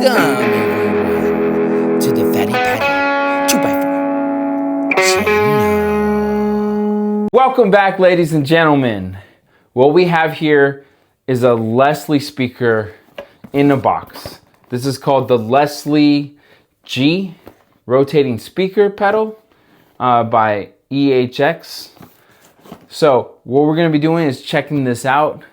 Welcome, everyone, to the Fatty Patty 2x4 channel. Welcome back, ladies and gentlemen. What we have here is a Leslie speaker in a box. This is called the Leslie G rotating speaker pedal by EHX. So what we're going to be doing is checking this out.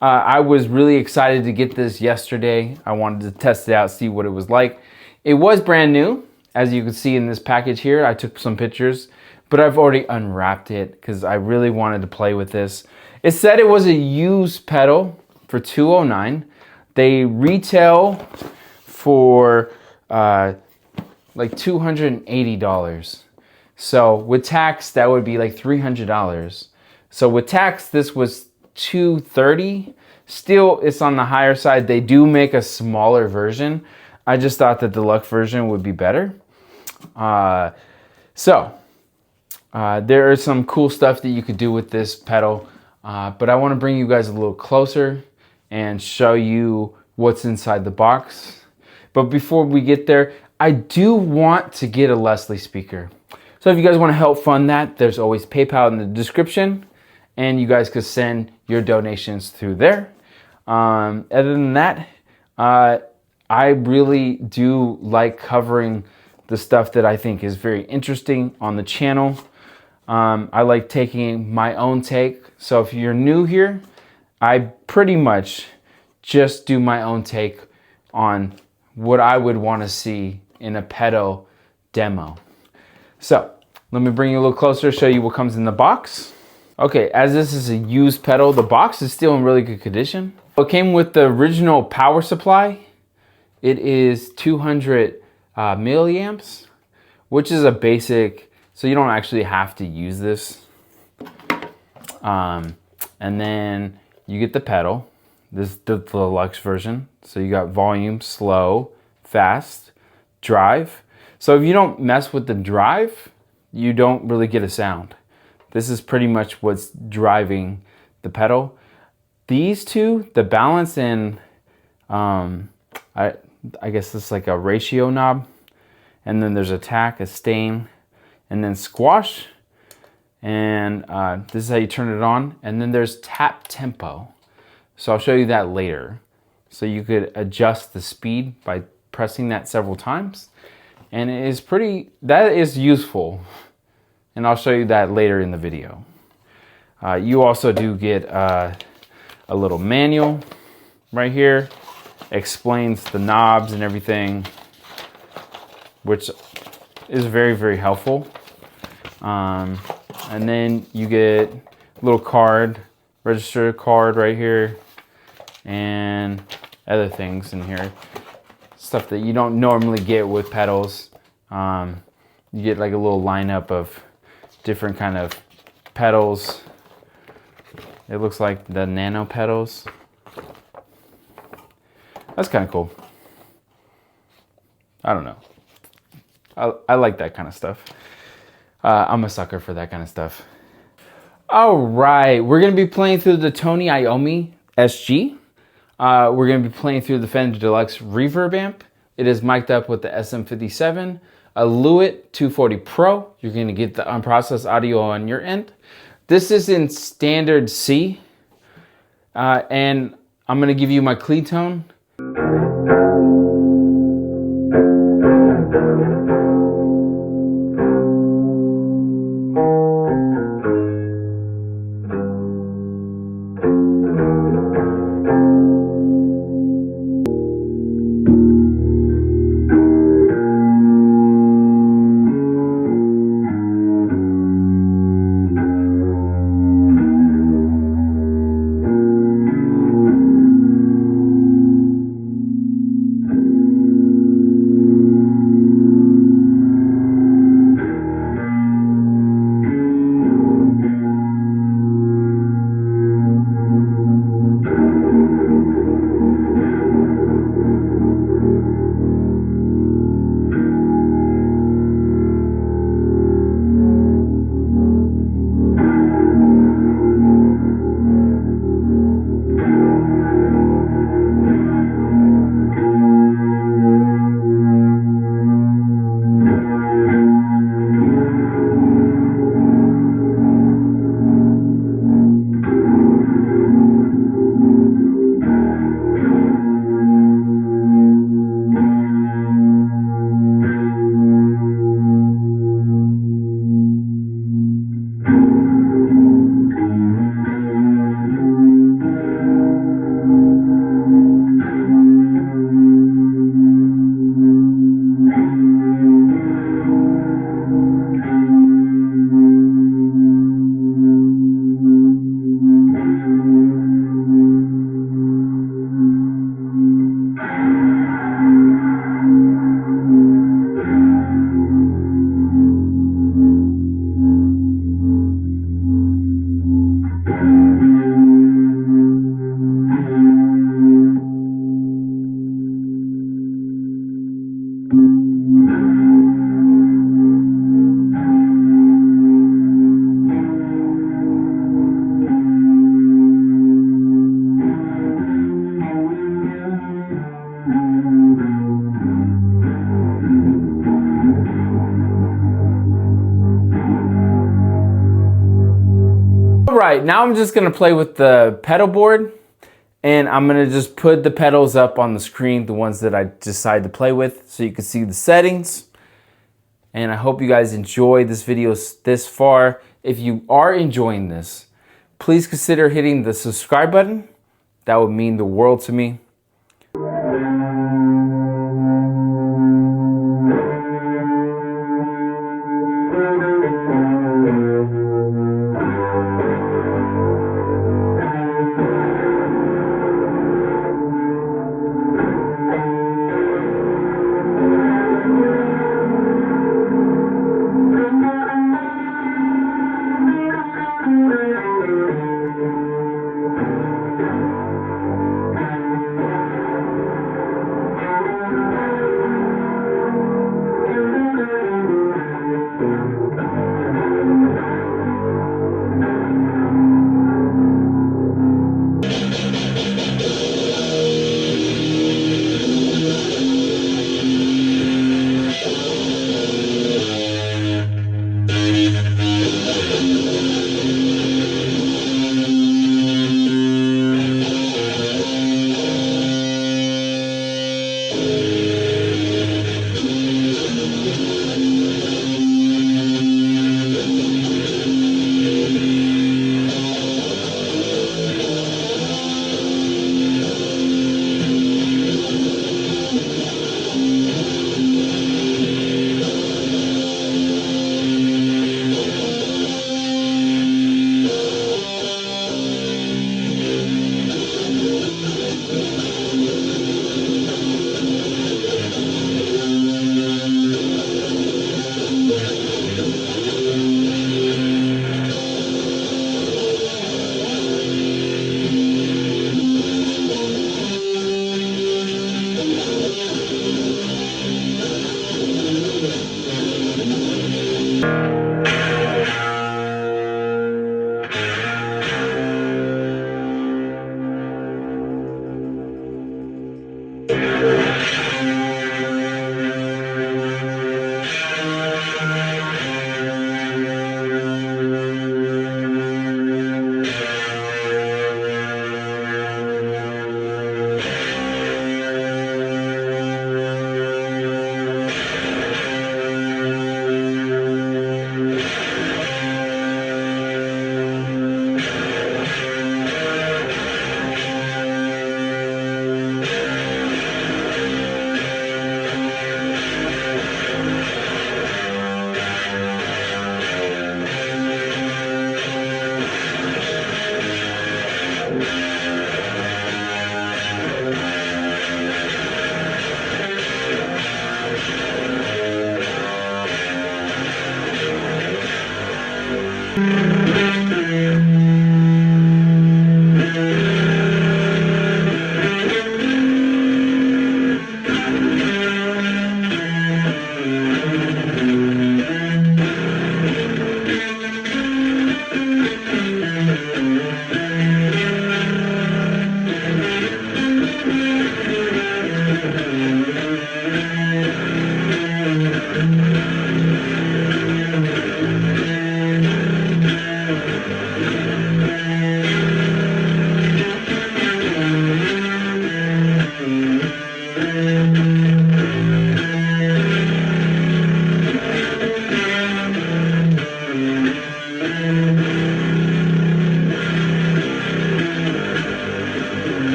I was really excited to get this yesterday. I wanted to test it out, see what it was like. It was brand new, as you can see in this package here. I took some pictures, but I've already unwrapped it because I really wanted to play with this. It said it was a used pedal for $209. They retail for like $280. So with tax, that would be like $300. So with tax, this was $230. Still, it's on the higher side. They do make a smaller version. I just thought the deluxe version would be better. There is some cool stuff that you could do with this pedal, but I want to bring you guys a little closer and show you what's inside the box. But before we get there, I do want to get a Leslie speaker. So if you guys want to help fund that, there's always PayPal in the description, and you guys could send your donations through there. Other than that, I really do like covering the stuff that I think is very interesting on the channel. I like taking my own take. So if you're new here, I pretty much just do my own take on what I would want to see in a pedal demo. So let me bring you a little closer, show you what comes in the box. Okay, as this is a used pedal, the box is still in really good condition. It came with the original power supply. It is 200 milliamps, which is a basic, so you don't actually have to use this. And then you get the pedal. This is the deluxe version. So you got volume, slow, fast, drive. So if you don't mess with the drive, you don't really get a sound. This is pretty much what's driving the pedal. These two, the balance and I guess it's like a ratio knob. And then there's attack, a stain, and then squash. And this is how you turn it on. And then there's tap tempo. So I'll show you that later. So you could adjust the speed by pressing that several times. And it is that is useful. And I'll show you that later in the video. You also do get a little manual right here. Explains the knobs and everything, which is very, very helpful. And then you get a little card, register card right here, and other things in here. Stuff that you don't normally get with pedals. You get like a little lineup of different kind of pedals. It looks like the nano pedals. That's kind of cool. I don't know. I like that kind of stuff. I'm a sucker for that kind of stuff. All right, we're gonna be playing through the Tony Iommi SG. We're gonna be playing through the Fender Deluxe Reverb amp. It is mic'd up with the SM57. A Lewitt 240 Pro. You're going to get the unprocessed audio on your end. This is in standard C. And I'm going to give you my clean tone. right, now I'm just gonna play with the pedal board, and I'm gonna just put the pedals up on the screen, the ones that I decide to play with, so you can see the settings. And I hope you guys enjoyed this video this far. If you are enjoying this, please consider hitting the subscribe button. That would mean the world to me.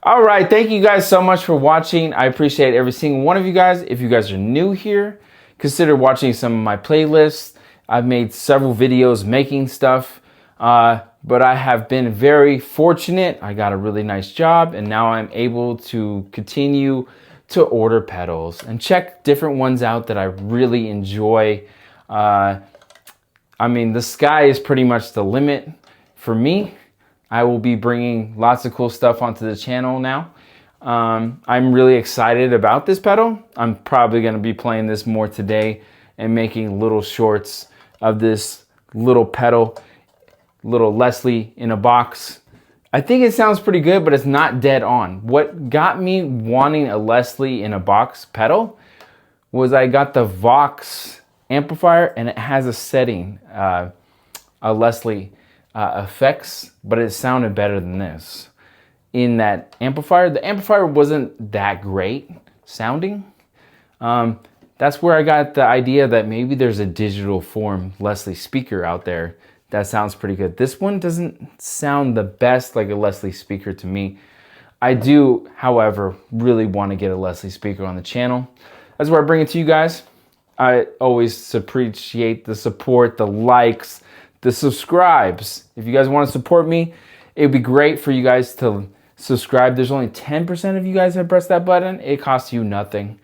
All right, thank you guys so much for watching. I appreciate every single one of you guys. If you guys are new here, consider watching some of my playlists. I've made several videos making stuff, but I have been very fortunate. I got a really nice job, and now I'm able to continue to order pedals and check different ones out that I really enjoy. I mean, the sky is pretty much the limit for me. I will be bringing lots of cool stuff onto the channel now. I'm really excited about this pedal. I'm probably going to be playing this more today and making little shorts of this little pedal, little Leslie in a box. I think it sounds pretty good, but it's not dead on. What got me wanting a Leslie in a box pedal was I got the Vox amplifier, and it has a setting, a Leslie effects, but it sounded better than this. In that amplifier, the amplifier wasn't that great sounding. That's where I got the idea that maybe there's a digital form Leslie speaker out there that sounds pretty good. This one doesn't sound the best like a Leslie speaker to me. I do, however, really want to get a Leslie speaker on the channel. That's where I bring it to you guys. I always appreciate the support, the likes, the subscribes. If you guys want to support me, it'd be great for you guys to subscribe. There's only 10% of you guys that press that button. It costs you nothing.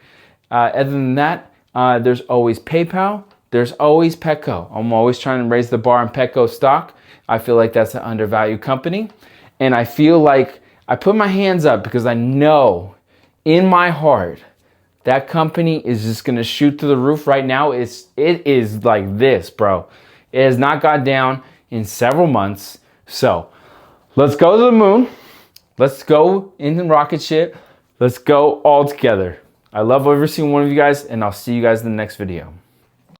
Other than that, there's always PayPal. There's always Petco. I'm always trying to raise the bar on Petco stock. I feel like that's an undervalued company. And I feel like I put my hands up because I know in my heart that company is just going to shoot to the roof right now. It is like this, bro. It has not got down in several months. So let's go to the moon. Let's go in rocket ship. Let's go all together. I love every single one of you guys, and I'll see you guys in the next video.